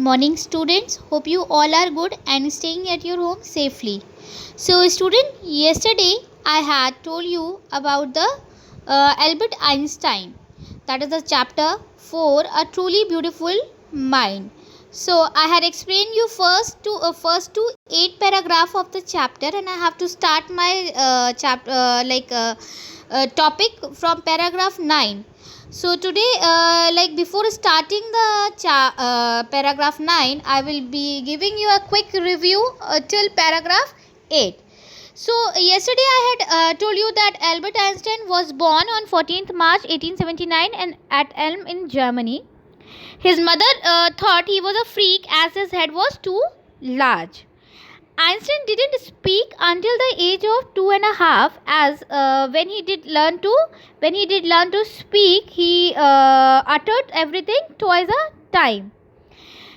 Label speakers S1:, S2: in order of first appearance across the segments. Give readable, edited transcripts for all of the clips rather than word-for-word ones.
S1: Morning students, hope you all are good and staying at your home safely. So student, yesterday I had told you about the Albert Einstein. That is the chapter 4, A Truly Beautiful Mind. So I had explained you first to 8 paragraph of the chapter, and I have to start my topic from paragraph 9. So today, before starting the paragraph 9, I will be giving you a quick review till paragraph 8. So yesterday I had told you that Albert Einstein was born on 14th March 1879 and at Ulm in Germany. His mother thought he was a freak as his head was too large. Einstein didn't speak until the age of 2.5, as when he did learn to speak, he uttered everything twice a time.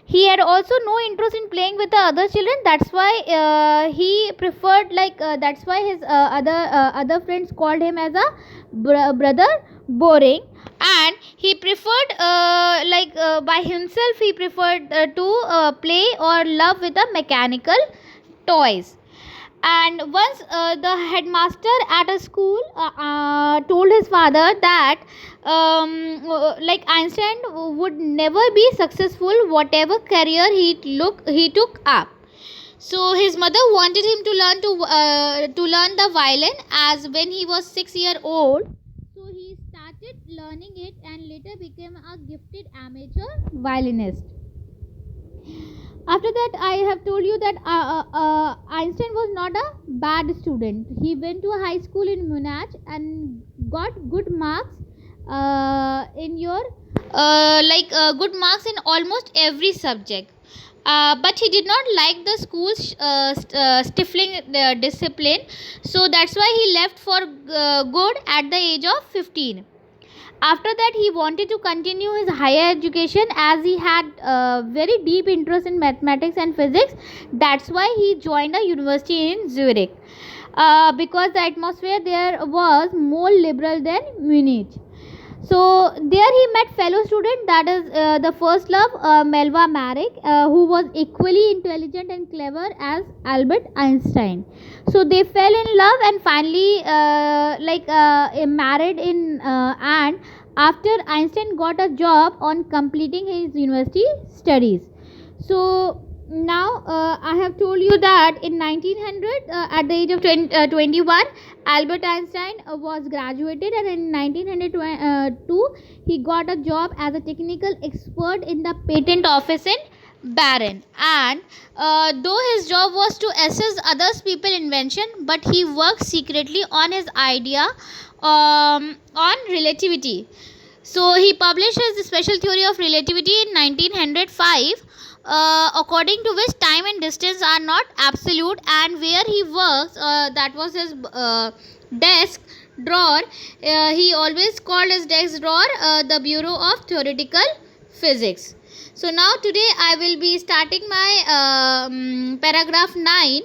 S1: He had also no interest in playing with the other children. That's why he preferred that's why his other friends called him as a brother boring, and he preferred by himself he preferred to play or love with the mechanical toys. And once the headmaster at a school told his father that Einstein would never be successful whatever career he took up. So his mother wanted him to learn the violin, as when he was 6 years old. So he started learning it and later became a gifted amateur violinist. After that, I have told you that Einstein was not a bad student. He went to a high school in Munich and got good marks good marks in almost every subject. But he did not like the school's stifling discipline, so that's why he left for good at the age of 15. After that, he wanted to continue his higher education, as he had very deep interest in mathematics and physics. That's why he joined a university in Zurich, because the atmosphere there was more liberal than Munich. So there he met fellow student, that is the first love, Melva Marek, who was equally intelligent and clever as Albert Einstein. So they fell in love and finally married and after Einstein got a job on completing his university studies. So now I have told you that in 1900 at the age of 21, Albert Einstein was graduated, and in 1902 he got a job as a technical expert in the patent office in Bern. And though his job was to assess others people's invention, but he worked secretly on his idea on relativity. So he published his special theory of relativity in 1905, according to which time and distance are not absolute, and where he works, that was his desk drawer. He always called his desk drawer the Bureau of Theoretical Physics. So now today I will be starting my paragraph 9.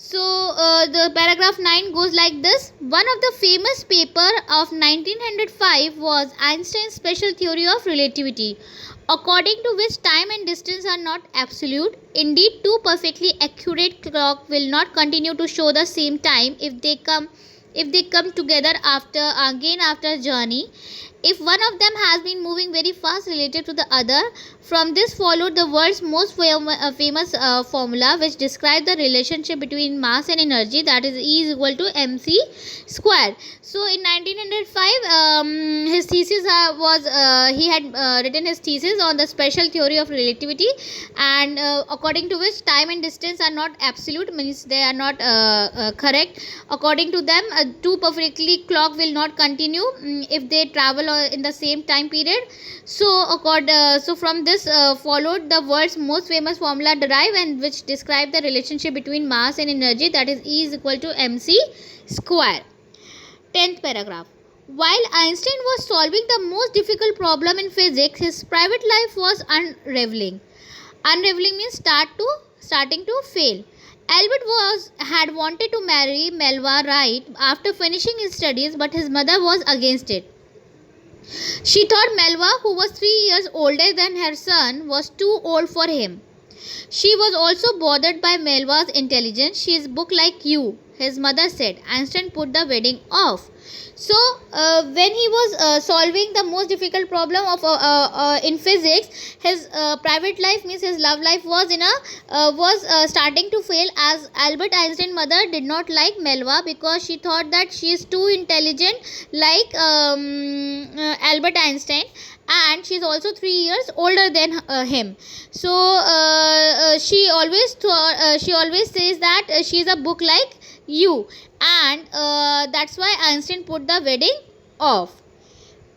S1: So the paragraph 9 goes like this. One of the famous paper of 1905 was Einstein's special theory of relativity, according to which time and distance are not absolute. Indeed, two perfectly accurate clocks will not continue to show the same time if they come together after a journey. If one of them has been moving very fast relative to the other. From this followed the world's most famous formula, which describes the relationship between mass and energy, that is E is equal to mc square. So in 1905 his thesis he had written his thesis on the special theory of relativity, and according to which time and distance are not absolute, means they are not correct. According to them, two perfectly clock will not continue if they travel in the same time period. So from this followed the world's most famous formula derived, and which describe the relationship between mass and energy, that is E is equal to mc square. 10th paragraph. While Einstein was solving the most difficult problem in physics, his private life was unraveling. Unraveling means starting to fail. Albert had wanted to marry Melva Wright after finishing his studies, but his mother was against it. She thought Melva, who was 3 years older than her son, was too old for him. She was also bothered by Melva's intelligence. She is book like you, his mother said. Einstein put the wedding off. So, when he was solving the most difficult problem of in physics, his private life, means his love life, was starting to fail, as Albert Einstein's mother did not like Melva because she thought that she is too intelligent like Albert Einstein, and she is also 3 years older than him. So she always says that she is a book like you, and that's why Einstein put the wedding off.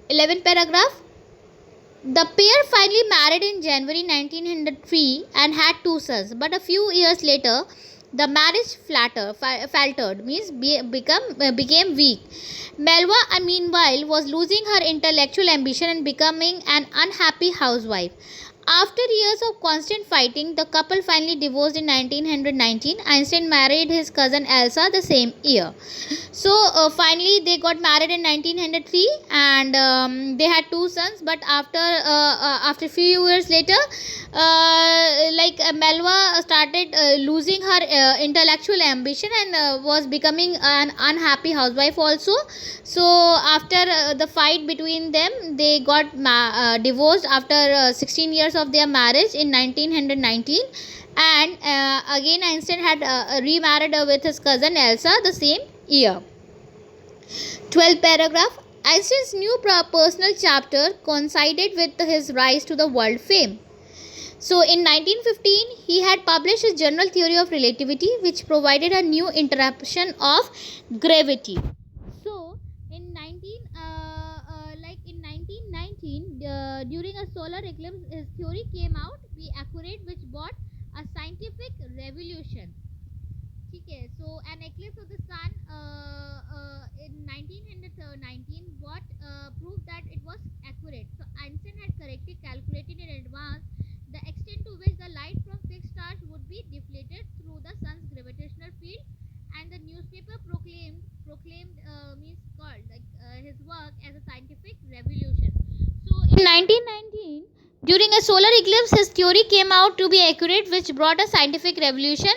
S1: 11th paragraph. The pair finally married in January 1903 and had 2 sons, but a few years later the marriage faltered, means became weak. Melva, meanwhile, was losing her intellectual ambition and becoming an unhappy housewife. After years of constant fighting, the couple finally divorced in 1919. Einstein married his cousin Elsa the same year. So finally they got married in 1903, and they had 2 sons. But after few years later, Melva started losing her intellectual ambition and was becoming an unhappy housewife also. So after the fight between them, they got divorced after 16 years of their marriage in 1919, and again Einstein had remarried with his cousin Elsa the same year. 12th paragraph. Einstein's new personal chapter coincided with his rise to the world fame. So in 1915, he had published his general theory of relativity, which provided a new interpretation of gravity. So in 1919, during a solar eclipse, his theory came out to be accurate, which brought a scientific revolution. Okay, so an eclipse of the sun in 1919 proved that it was accurate. So Einstein had correctly calculated in advance the extent to which the light from fixed stars would be deflected through the sun's gravitational field, and the newspaper proclaimed his work as a scientific revolution. So in 1919, during a solar eclipse, his theory came out to be accurate, which brought a scientific revolution.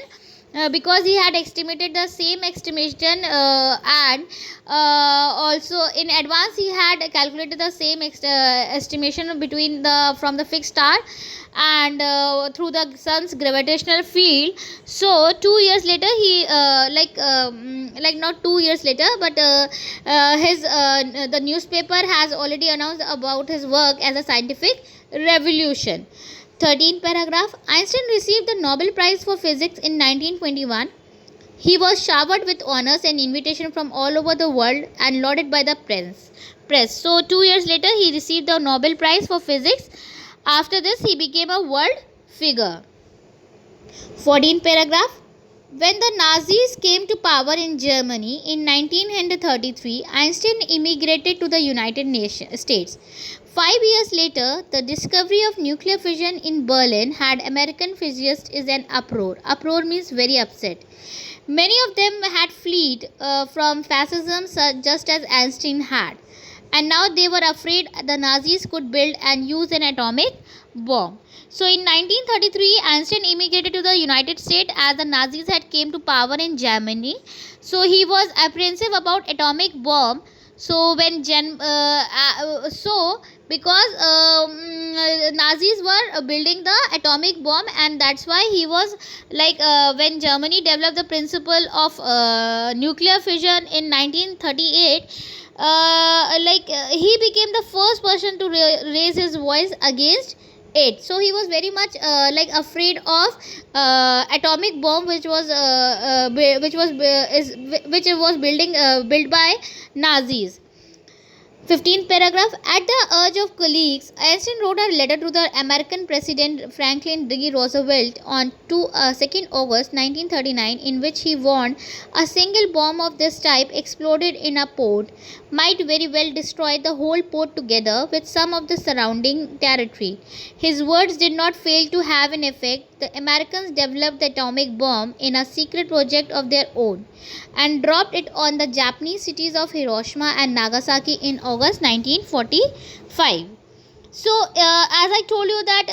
S1: Because he had estimated the same estimation, and also in advance he had calculated the same estimation from the fixed star and through the sun's gravitational field. So 2 years later, he not 2 years later, but the newspaper has already announced about his work as a scientific revolution. 13th paragraph. Einstein received the Nobel Prize for Physics in 1921. He was showered with honors and invitations from all over the world and lauded by the press. So 2 years later, he received the Nobel Prize for Physics. After this, he became a world figure. 14th paragraph. When the Nazis came to power in Germany in 1933, Einstein immigrated to the United States. 5 years later, the discovery of nuclear fission in Berlin had American physicists in an uproar. Uproar means very upset. Many of them had fled from fascism, just as Einstein had. And now they were afraid the Nazis could build and use an atomic bomb. So in 1933, Einstein immigrated to the United States as the Nazis had came to power in Germany. So he was apprehensive about atomic bomb. So when because Nazis were building the atomic bomb, and that's why he was when Germany developed the principle of nuclear fission in 1938, he became the first person to raise his voice against it. So he was very much afraid of atomic bomb, which was built by Nazis. 15th paragraph. At the urge of colleagues, Einstein wrote a letter to the American President Franklin D. Roosevelt on 2nd August 1939, in which he warned a single bomb of this type exploded in a port might very well destroy the whole port together with some of the surrounding territory. His words did not fail to have an effect. The Americans developed the atomic bomb in a secret project of their own and dropped it on the Japanese cities of Hiroshima and Nagasaki in August 1945. So, as I told you that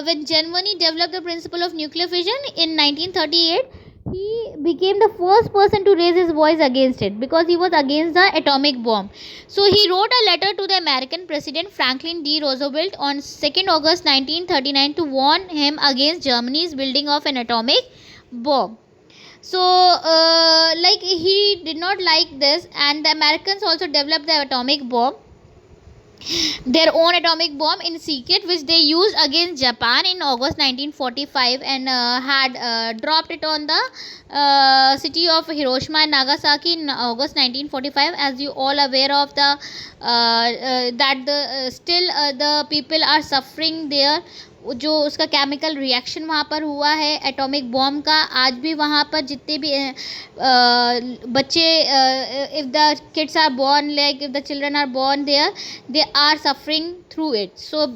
S1: when Germany developed the principle of nuclear fission in 1938, he became the first person to raise his voice against it because he was against the atomic bomb. So, he wrote a letter to the American President Franklin D. Roosevelt on 2nd August 1939 to warn him against Germany's building of an atomic bomb. So, like he did not like this, and the Americans also developed the atomic bomb, their own atomic bomb in secret, which they used against Japan in August 1945, and had dropped it on the city of Hiroshima and Nagasaki in August 1945. As you all aware of the that the still the people are suffering there, जो उसका chemical reaction वहाँ पर हुआ है atomic bomb का, आज भी वहाँ पर जितने भी बच्चे, if the kids are born, like if the children are born there, they are suffering through it. So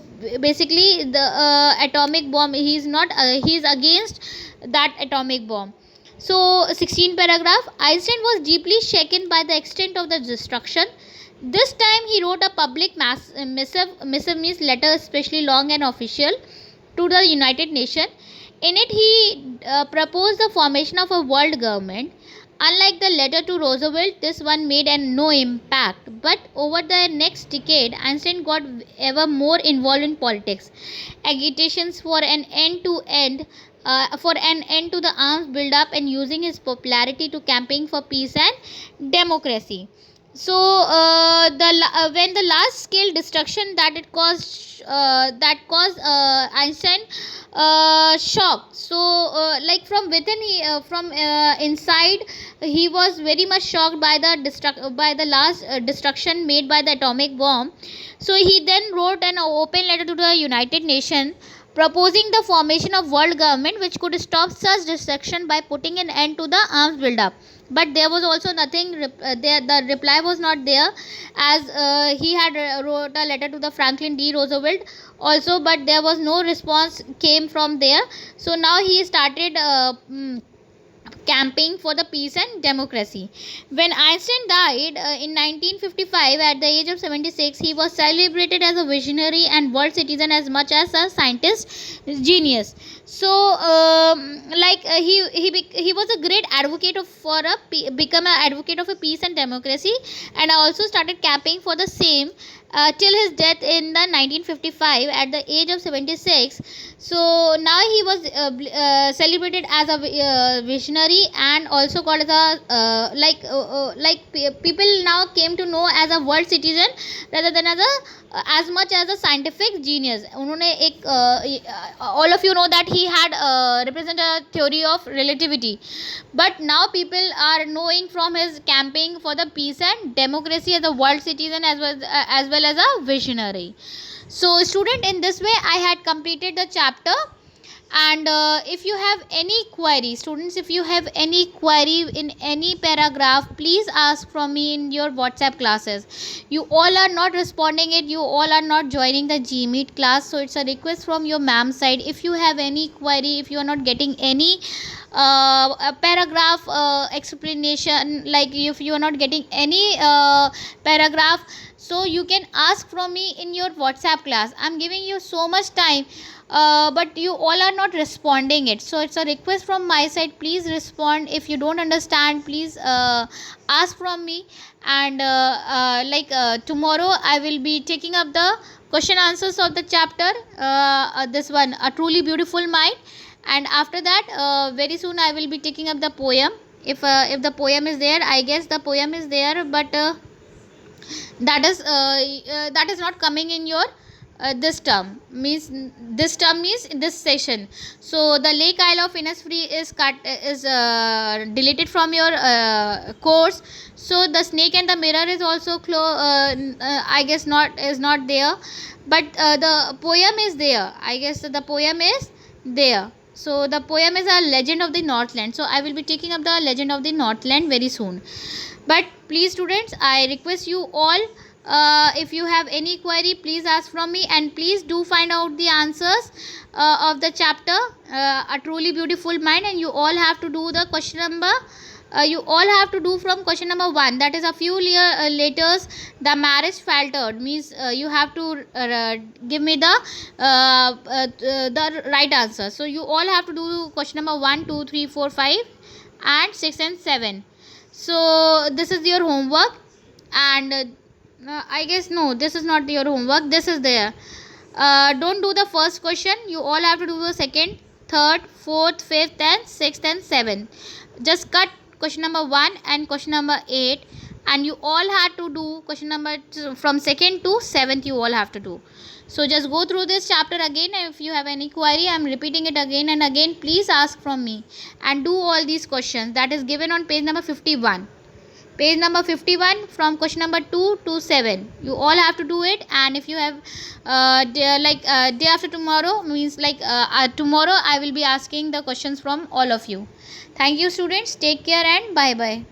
S1: basically the atomic bomb, he is not he is against that atomic bomb. So 16 paragraph, Einstein was deeply shaken by the extent of the destruction. This time he wrote a public missive means letter, especially long and official, to the United Nations. In it he proposed the formation of a world government. Unlike the letter to Roosevelt, this one made no impact. But over the next decade, Einstein got ever more involved in politics, agitations for an end to the arms build-up, and using his popularity to campaign for peace and democracy. So when the large scale destruction that it caused caused Einstein shock. So like from within, he from inside, he was very much shocked by the last destruction made by the atomic bomb. So he then wrote an open letter to the United Nations proposing the formation of world government which could stop such destruction by putting an end to the arms build-up. But there was also nothing there. The reply was not there, as he had wrote a letter to the Franklin D. Roosevelt also, but there was no response came from there. So now he started campaigning for the peace and democracy. When Einstein died in 1955 at the age of 76, he was celebrated as a visionary and world citizen as much as a scientist genius. So he was a great advocate become an advocate of a peace and democracy, and also started campaigning for the same till his death in the 1955 at the age of 76. So now he was celebrated as a visionary, and also called as a people now came to know as a world citizen rather than as much as a scientific genius. उन्होंने एक all of you know that he had represented a theory of relativity, but now people are knowing from his campaign for the peace and democracy as a world citizen, as well as a visionary. So student, in this way I had completed the chapter. And if you have any query, students, if you have any query in any paragraph, please ask from me in your WhatsApp classes. You all are not responding it, you all are not joining the GMeet class, so it's a request from your ma'am side. If you have any query, if you are not getting any paragraph explanation, like if you are not getting any paragraph, so you can ask from me in your WhatsApp class. I'm giving you so much time, but you all are not responding it, so it's a request from my side. Please respond. If you don't understand, please ask from me, and tomorrow I will be taking up the question answers of the chapter, this one, A Truly Beautiful Mind. And after that, very soon I will be taking up the poem. If the poem is there, I guess the poem is there, but that is not coming in your this term means this session. So the Lake Isle of Innisfree is deleted from your course. So the Snake and the Mirror is also I guess is not there, but the poem is there. I guess the poem is there. So the poem is a Legend of the Northland. So I will be taking up the Legend of the Northland very soon. But please students, I request you all, if you have any query, please ask from me, and please do find out the answers of the chapter A Truly Beautiful Mind, and you all have to do the question number you all have to do from question number 1, that is a few letters the marriage faltered, means you have to give me the right answer. So you all have to do question number 1, 2, 3, 4, 5 and 6 and 7. So this is your homework. And I guess no, this is not your homework, this is there. Don't do the first question, you all have to do the second, third, fourth, fifth and sixth and seventh. Just cut question number 1 and question number 8, and you all had to do question number from second to seventh, you all have to do. So just go through this chapter again, and if you have any query, I am repeating it again and again, please ask from me, and do all these questions that is given on page number 51. Page number 51 from question number 2 to 7, you all have to do it. And if you have day after tomorrow, means tomorrow I will be asking the questions from all of you. Thank you students, take care and bye bye.